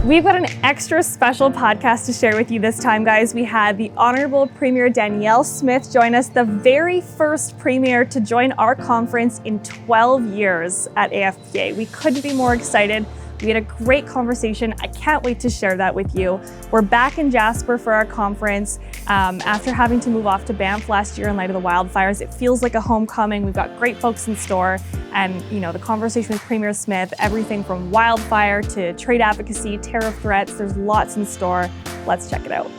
We've got an extra special podcast to share with you this time, guys. We had the Honourable Premier Danielle Smith join us, the very first Premier to join our conference in 12 years at AFPA. We couldn't be more excited. We had a great conversation. I can't wait to share that with you. We're back in Jasper for our conference. After having to move off to Banff last year in light of the wildfires, it feels like a homecoming. We've got great folks in store. And, you know, the conversation with Premier Smith, everything from wildfire to trade advocacy, tariff threats, there's lots in store. Let's check it out.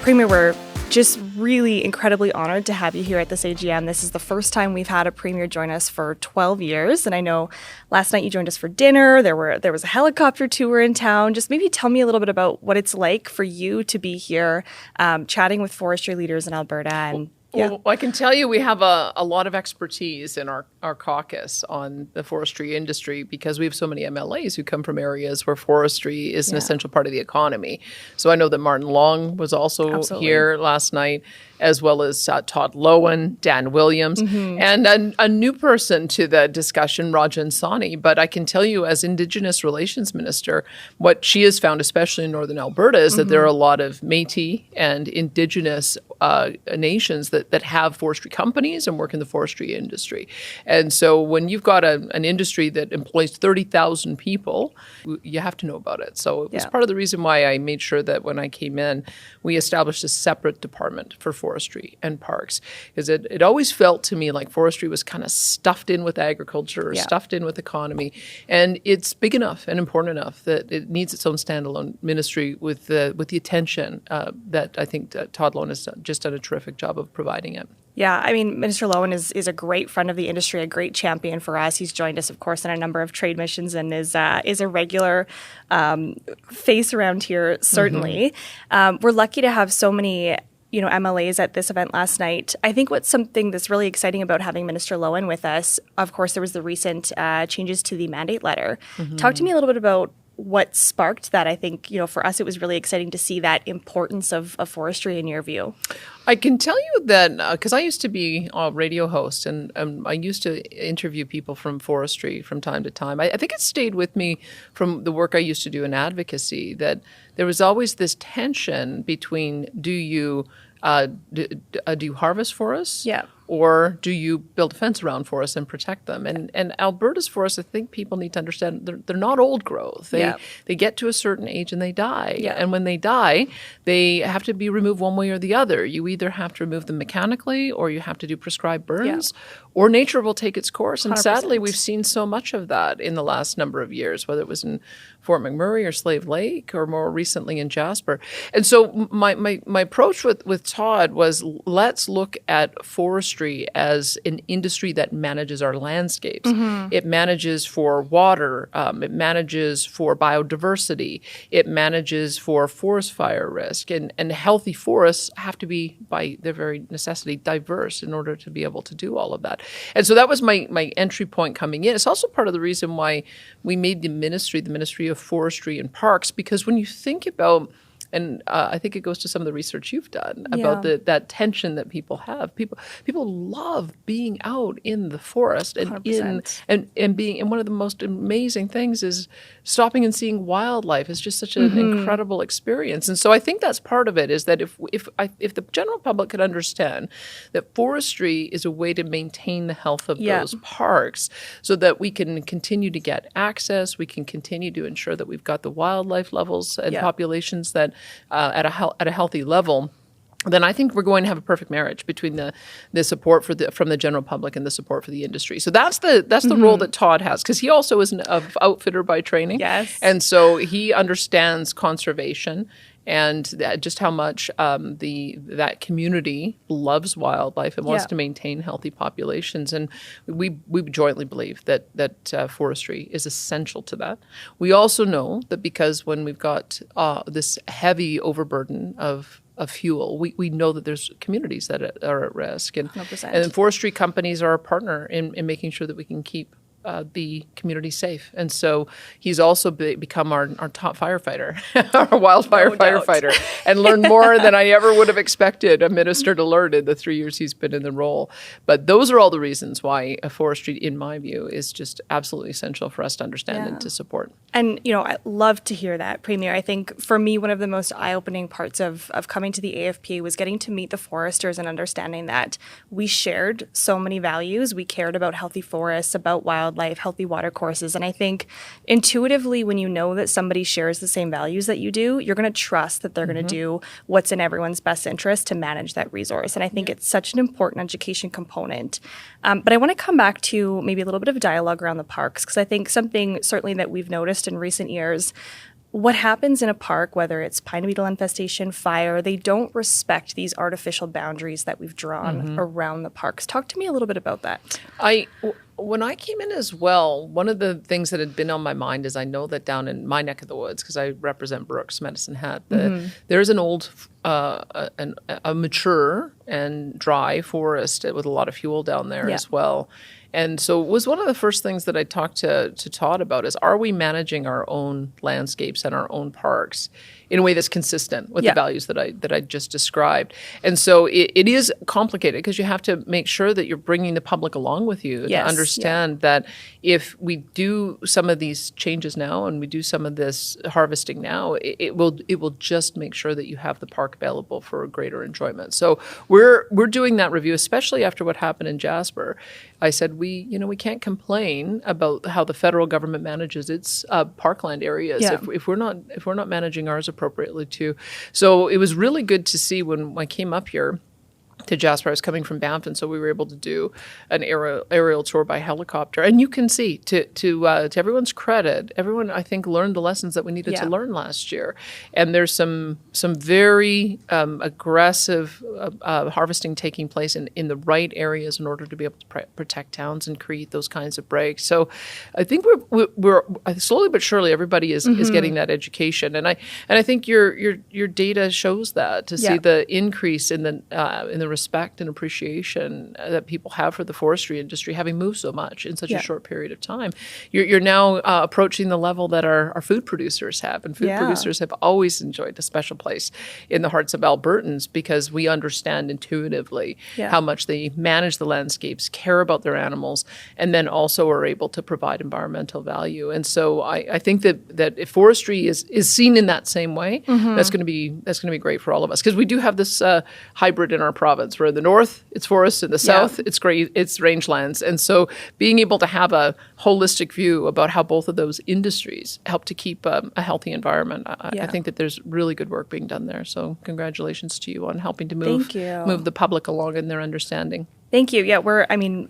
Premier, we're just really incredibly honored to have you here at this AGM. This is the first time we've had a Premier join us for 12 years. And I know last night you joined us for dinner. There was a helicopter tour in town. Just maybe tell me a little bit about what it's like for you to be here chatting with forestry leaders in Alberta. And Well, I can tell you we have a lot of expertise in our caucus on the forestry industry because we have so many MLAs who come from areas where forestry is an essential part of the economy. So I know that Martin Long was also here last night, as well as Todd Lowen, Dan Williams, and a new person to the discussion, Rajan Sani. But I can tell you as Indigenous Relations Minister, what she has found, especially in Northern Alberta, is that there are a lot of Métis and Indigenous nations that have forestry companies and work in the forestry industry. And so when you've got an industry that employs 30,000 people, you have to know about it. So it was part of the reason why I made sure that when I came in, we established a separate department for forestry and parks. Because it always felt to me like forestry was kind of stuffed in with agriculture or stuffed in with economy. And it's big enough and important enough that it needs its own standalone ministry with the attention that I think Todd Lowen has just done a terrific job of providing it. Yeah, I mean, Minister Lowen is a great friend of the industry, a great champion for us. He's joined us, of course, in a number of trade missions and is a regular face around here, certainly. We're lucky to have so many MLAs at this event last night. I think what's something that's really exciting about having Minister Lowen with us, of course, there was the recent changes to the mandate letter. Talk to me a little bit about what sparked that. I think, for us, it was really exciting to see that importance of forestry in your view. I can tell you that because I used to be a radio host and I used to interview people from forestry from time to time. I think it stayed with me from the work I used to do in advocacy that there was always this tension between do you harvest forests? Or do you build a fence around forests and protect them? And Alberta's forests, I think people need to understand, they're not old growth. They get to a certain age and they die. And when they die, they have to be removed one way or the other. You either have to remove them mechanically or you have to do prescribed burns or nature will take its course. And 100%. Sadly, we've seen so much of that in the last number of years, whether it was in Fort McMurray or Slave Lake or more recently in Jasper. And so my approach with Todd was let's look at forestry as an industry that manages our landscapes. It manages for water. It manages for biodiversity. It manages for forest fire risk. And healthy forests have to be, by their very necessity, diverse in order to be able to do all of that. And so that was my entry point coming in. It's also part of the reason why we made the Ministry of Forestry and Parks, because when you think about and I think it goes to some of the research you've done about that tension that people have. People love being out in the forest and being. And one of the most amazing things is stopping and seeing wildlife. It's just such an incredible experience. And so I think that's part of it. Is that if the general public could understand that forestry is a way to maintain the health of those parks, so that we can continue to get access, we can continue to ensure that we've got the wildlife levels and populations that. At a healthy level, then I think we're going to have a perfect marriage between the support from the general public and the support for the industry. So that's the role that Todd has, because he also is an outfitter by training. Yes, and so he understands conservation and just how much that community loves wildlife and wants to maintain healthy populations. And we jointly believe that forestry is essential to that. We also know that because when we've got this heavy overburden of fuel, we know that there's communities that are at risk. And 100%. And forestry companies are a partner in making sure that we can keep the community safe. And so he's also become our top firefighter, our wildfire firefighter, and learned more than I ever would have expected a minister to learn in the 3 years he's been in the role. But those are all the reasons why forestry, in my view, is just absolutely essential for us to understand and to support. And, you know, I love to hear that, Premier. I think for me, one of the most eye-opening parts of coming to the AFP was getting to meet the foresters and understanding that we shared so many values. We cared about healthy forests, about wildlife, healthy watercourses. And I think intuitively, when you know that somebody shares the same values that you do, you're going to trust that they're going to do what's in everyone's best interest to manage that resource. And I think it's such an important education component. But I want to come back to maybe a little bit of dialogue around the parks, because I think something certainly that we've noticed in recent years, what happens in a park, whether it's pine beetle infestation, fire, they don't respect these artificial boundaries that we've drawn around the parks. Talk to me a little bit about that. When I came in as well, one of the things that had been on my mind is I know that down in my neck of the woods, because I represent Brooks, Medicine Hat, there's an old, a mature and dry forest with a lot of fuel down there as well. And so it was one of the first things that I talked to Todd about is, are we managing our own landscapes and our own parks in a way that's consistent with the values that I just described? And so it is complicated because you have to make sure that you're bringing the public along with you to understand that if we do some of these changes now and we do some of this harvesting now, it will just make sure that you have the park available for greater enjoyment. So we're doing that review, especially after what happened in Jasper. I said we can't complain about how the federal government manages its parkland areas if we're not managing ours appropriately too. So it was really good to see when I came up here to Jasper. I was coming from Banff, and so we were able to do an aerial tour by helicopter. And you can see, to everyone's credit, everyone I think learned the lessons that we needed to learn last year. And there's some very aggressive harvesting taking place in the right areas in order to be able to protect towns and create those kinds of breaks. So I think we're slowly but surely everybody is getting that education, and I think your data shows that to see the increase in the respect and appreciation that people have for the forestry industry, having moved so much in such a short period of time. You're now approaching the level that our food producers have, and food producers have always enjoyed a special place in the hearts of Albertans because we understand intuitively how much they manage the landscapes, care about their animals, and then also are able to provide environmental value. And so I think that if forestry is seen in that same way, that's going to be great for all of us, because we do have this hybrid in our province. Where in the north, it's forests. In the south, it's rangelands. And so being able to have a holistic view about how both of those industries help to keep a healthy environment, I think that there's really good work being done there. So congratulations to you on helping to move the public along in their understanding. Thank you. Yeah,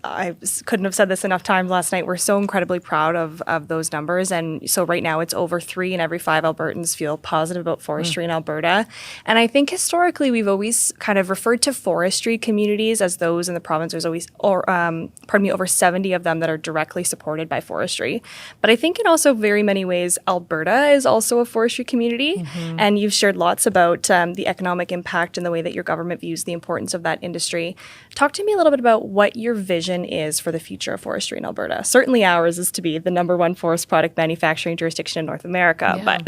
I couldn't have said this enough times last night. We're so incredibly proud of those numbers. And so right now it's over 3 in every 5 Albertans feel positive about forestry in Alberta. And I think historically we've always kind of referred to forestry communities as those in the province. There's always, over 70 of them that are directly supported by forestry. But I think in also very many ways, Alberta is also a forestry community. And you've shared lots about the economic impact and the way that your government views the importance of that industry. Talk to me a little bit about what your vision is for the future of forestry in Alberta. Certainly ours is to be the #1 forest product manufacturing jurisdiction in North America, but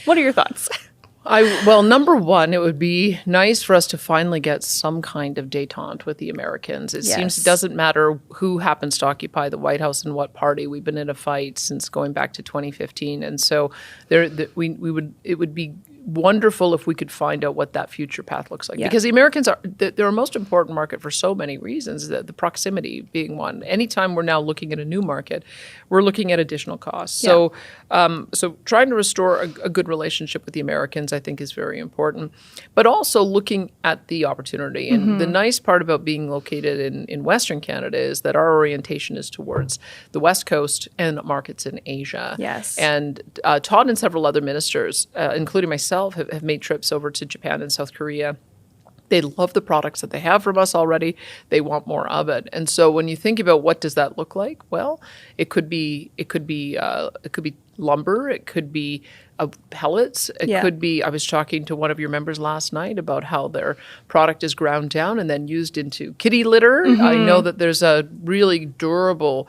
what are your thoughts? Well, number one, it would be nice for us to finally get some kind of détente with the Americans. It seems it doesn't matter who happens to occupy the White House and what party. We've been in a fight since going back to 2015, and so it would be wonderful if we could find out what that future path looks like. Because the Americans they're our most important market for so many reasons, the proximity being one. Anytime we're now looking at a new market, we're looking at additional costs. So trying to restore a good relationship with the Americans, I think, is very important. But also looking at the opportunity. And the nice part about being located in Western Canada is that our orientation is towards the West Coast and markets in Asia. Yes. And Todd and several other ministers, including myself, have made trips over to Japan and South Korea. They love the products that they have from us already. They want more of it. And so when you think about what does that look like, well, it could be lumber. It could be pellets. It could be, I was talking to one of your members last night about how their product is ground down and then used into kitty litter. I know that there's a really durable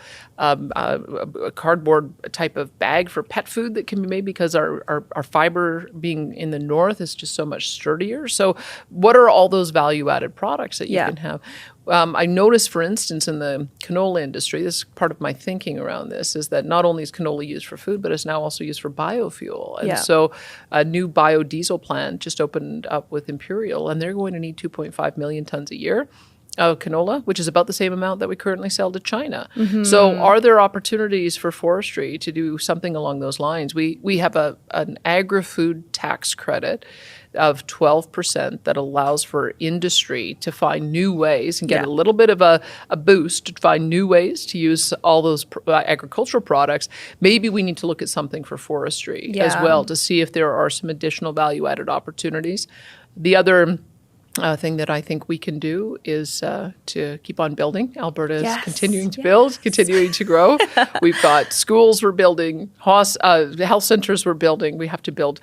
cardboard type of bag for pet food that can be made because our fiber being in the north is just so much sturdier. So what are all those value-added products that you can have? I noticed, for instance, in the canola industry, this is part of my thinking around this, is that not only is canola used for food, but it's now also used for biofuel. And so a new biodiesel plant just opened up with Imperial, and they're going to need 2.5 million tons a year of canola, which is about the same amount that we currently sell to China. So are there opportunities for forestry to do something along those lines? We have an agri-food tax credit of 12% that allows for industry to find new ways and get a little bit of a boost to find new ways to use all those agricultural products. Maybe we need to look at something for forestry as well to see if there are some additional value-added opportunities. The other thing that I think we can do is to keep on building. Alberta is continuing to build, continuing to grow. We've got schools we're building, health centers we're building. We have to build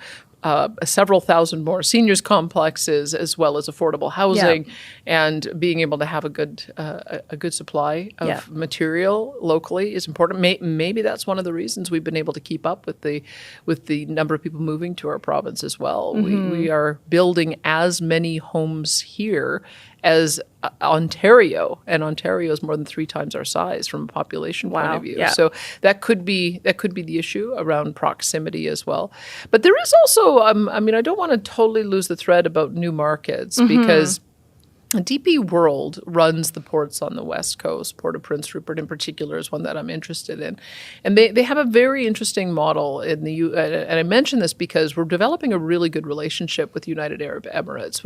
several thousand more seniors complexes, as well as affordable housing, and being able to have a good supply of material locally is important. Maybe that's one of the reasons we've been able to keep up with the number of people moving to our province as well. We are building as many homes here as Ontario, and Ontario is more than 3 times our size from a population point of view. So that could be the issue around proximity as well. But there is also, I don't want to totally lose the thread about new markets because DP World runs the ports on the West Coast. Port of Prince Rupert in particular is one that I'm interested in. And they have a very interesting model in and I mention this because we're developing a really good relationship with United Arab Emirates.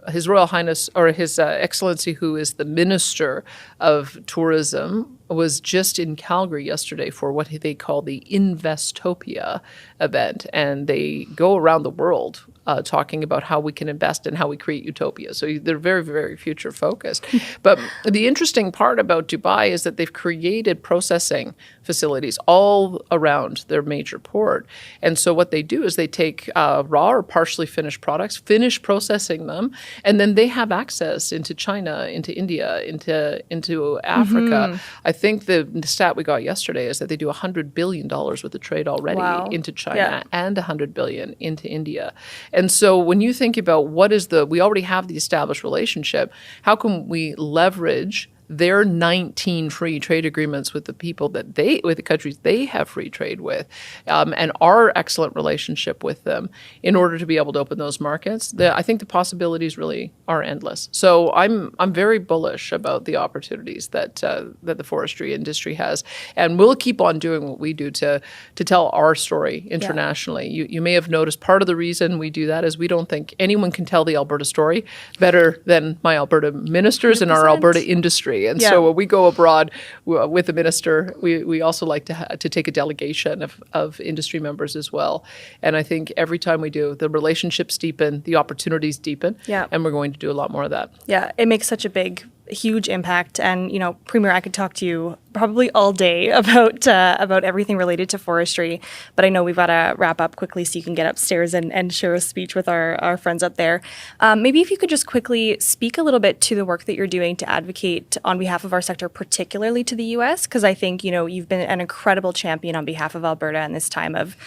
His Royal Highness, or His Excellency, who is the Minister of Tourism, was just in Calgary yesterday for what they call the Investopia event. And they go around the world talking about how we can invest and how we create utopia. So they're very, very future focused. But the interesting part about Dubai is that they've created processing facilities all around their major port. And so what they do is they take raw or partially finished products, finish processing them, and then they have access into China, into India, into Africa. I think the stat we got yesterday is that they do $100 billion worth of trade already into China and $100 billion into India. And so when you think about we already have the established relationship, how can we leverage their 19 free trade agreements with with the countries they have free trade with, and our excellent relationship with them in order to be able to open those markets? I think the possibilities really are endless. So I'm very bullish about the opportunities that the forestry industry has, and we'll keep on doing what we do to tell our story internationally. You may have noticed part of the reason we do that is we don't think anyone can tell the Alberta story better than my Alberta ministers 100%. And our Alberta industry. And so when we go abroad with the minister, we also like to take a delegation of industry members as well. And I think every time we do, the relationships deepen, the opportunities deepen, and we're going to do a lot more of that. Yeah, it makes such a huge impact. And, Premier, I could talk to you probably all day about everything related to forestry, but I know we've got to wrap up quickly so you can get upstairs and share a speech with our friends up there. Maybe if you could just quickly speak a little bit to the work that you're doing to advocate on behalf of our sector, particularly to the U.S., because I think, you've been an incredible champion on behalf of Alberta in this time of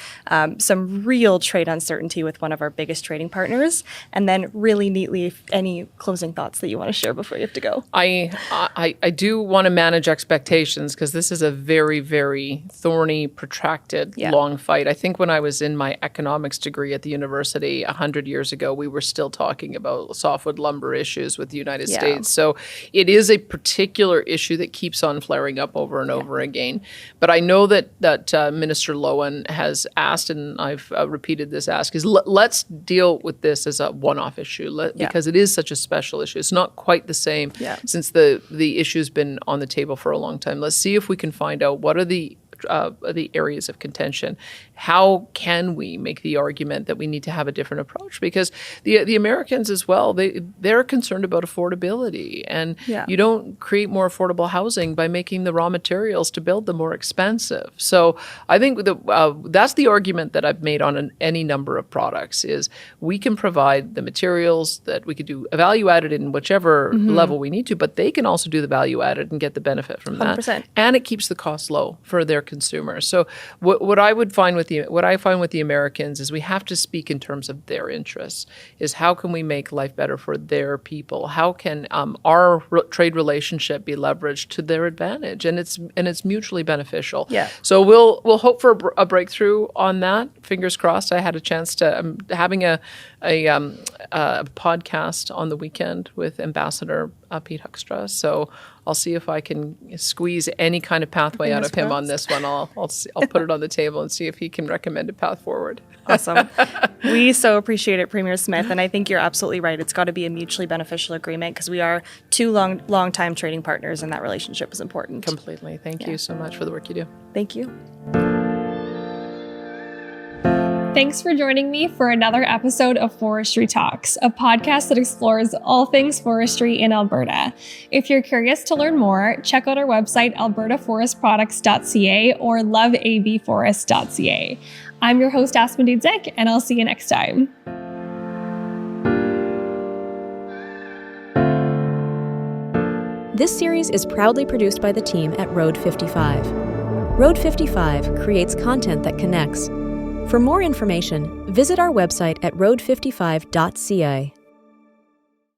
some real trade uncertainty with one of our biggest trading partners. And then really neatly, any closing thoughts that you want to share before you have to go? I do want to manage expectations because this is a very, very thorny, protracted, long fight. I think when I was in my economics degree at the university 100 years ago, we were still talking about softwood lumber issues with the United States. So it is a particular issue that keeps on flaring up over and over again. But I know that Minister Lowen has asked, and I've repeated this ask, is let's deal with this as a one-off issue because it is such a special issue. It's not quite the same since the issue's been on the table for a long time. Let's see if we can find out what are the the areas of contention. How can we make the argument that we need to have a different approach? Because the Americans as well, they're concerned about affordability, and you don't create more affordable housing by making the raw materials to build them more expensive. So I think that's the argument that I've made on any number of products is we can provide the materials that we could do value added in whichever level we need to, but they can also do the value added and get the benefit from that. 100%. And it keeps the cost low for their consumers. So what I find with the Americans is we have to speak in terms of their interests. Is how can we make life better for their people? How can our trade relationship be leveraged to their advantage? And it's mutually beneficial. Yeah. So we'll hope for a breakthrough on that. Fingers crossed. I had a chance to having a podcast on the weekend with Ambassador Pete Huckstra. So I'll see if I can squeeze any kind of pathway out of him on this one. I'll put it on the table and see if he can recommend a path forward. Awesome. We so appreciate it, Premier Smith, and I think you're absolutely right. It's got to be a mutually beneficial agreement because we are two long-time trading partners, and that relationship is important. Completely. Thank you so much for the work you do. Thank you. Thanks for joining me for another episode of Forestry Talks, a podcast that explores all things forestry in Alberta. If you're curious to learn more, check out our website, albertaforestproducts.ca or loveabforest.ca. I'm your host, Aspen Dudzic, and I'll see you next time. This series is proudly produced by the team at Road 55. Road 55 creates content that connects. For more information, visit our website at road55.ca.